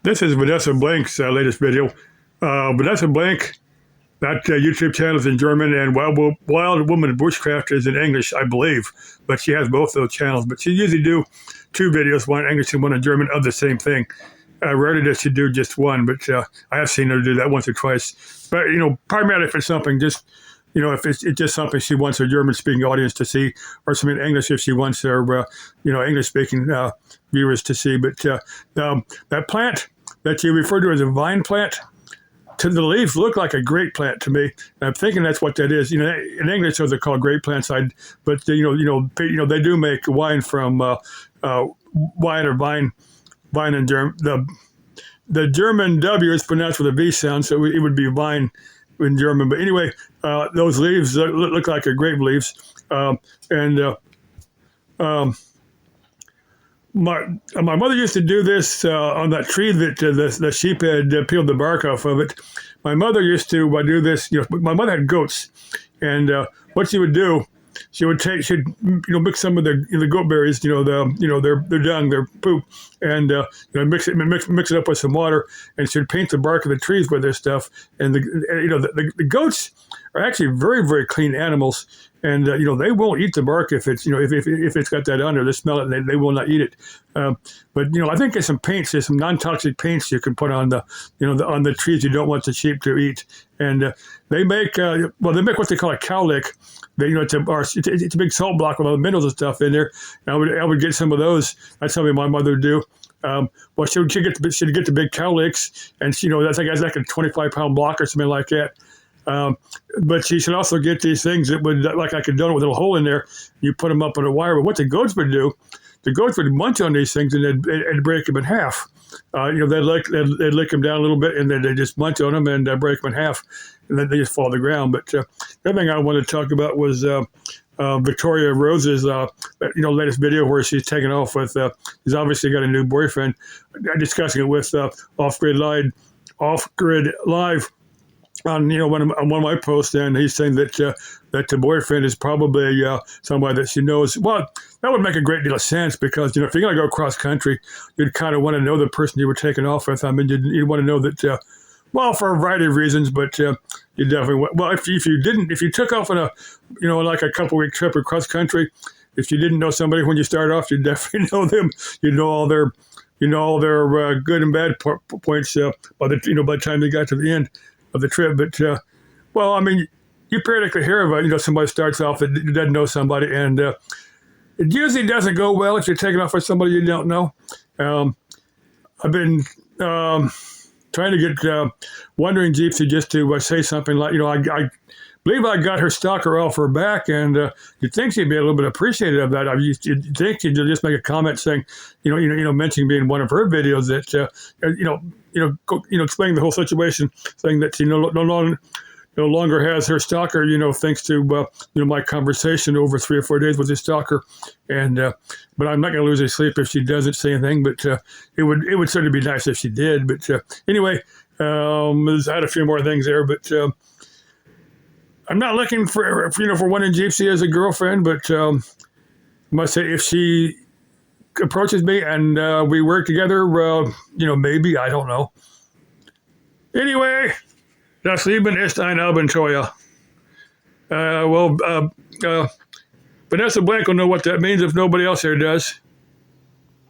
This is Vanessa Blank's latest video. Vanessa Blank, that YouTube channel is in German, and Wild Woman Bushcraft is in English, I believe. But she has both those channels. But she usually do two videos, one in English and one in German, of the same thing. Rarely does she do just one, but I have seen her do that once or twice. But, primarily if it's something just, if it's just something she wants her German-speaking audience to see, or something in English if she wants her, English-speaking viewers to see. But that plant that you refer to as a vine plant, to the leaves look like a grape plant to me. And I'm thinking that's what that is. In English, those are called grape plants. But they do make wine from wine or vine in German. The German W is pronounced with a V sound, so it would be vine in German. But anyway, those leaves look like a grape leaves, My mother used to do this on that tree that the sheep had peeled the bark off of it. My mother used to do this. My mother had goats, and what she would do, she'd mix some of the goat berries, their dung, their poop, and mix it up with some water, and she'd paint the bark of the trees with this stuff. And the goats are actually very, very clean animals. And they won't eat the bark if it's if it's got that on there. They smell it and they will not eat it. But I think there's some non-toxic paints you can put on on the trees you don't want the sheep to eat. And they make what they call a cowlick. It's a big salt block with all the minerals and stuff in there. And I would get some of those. That's something my mother would do. She'd get the big cowlicks, and that's like a 25-pound block or something like that. But she should also get these things that would, like a donut with a little hole in there. You put them up on a wire. But what the goats would do, the goats would munch on these things and they'd break them in half. They'd lick them down a little bit, and then they just munch on them and break them in half, and then they just fall to the ground. But the other thing I wanted to talk about was Victoria Rose's latest video where she's taken off with. She's obviously got a new boyfriend. Discussing it with Off Grid Live. On one of my posts, and he's saying that the boyfriend is probably somebody that she knows. Well, that would make a great deal of sense, because if you're going to go cross country, you'd kind of want to know the person you were taking off with. I mean, you'd want to know that. For a variety of reasons, but you definitely if you took off on a like a couple-week trip across country, if you didn't know somebody when you started off, you'd definitely know them. You'd know all their good and bad points by the time they got to the end of the trip. But you periodically hear about somebody starts off that doesn't know somebody, and it usually doesn't go well if you're taking off with somebody you don't know. I've been trying to get Wandering Gypsy just to say something like, I believe I got her stalker off her back, and you'd think she'd be a little bit appreciative of that. You'd think she'd just make a comment saying, mentioning being one of her videos that, explaining the whole situation, saying that she no longer has her stalker, thanks to my conversation over 3 or 4 days with this stalker, and but I'm not going to lose any sleep if she doesn't say anything. But it would certainly be nice if she did. But anyway, I had a few more things there, but. I'm not looking for Wandering Gypsy as a girlfriend, but I must say if she approaches me and we work together, maybe, I don't know. Anyway, das Leben ist ein Abenteuer. Vanessa Blank will know what that means if nobody else here does.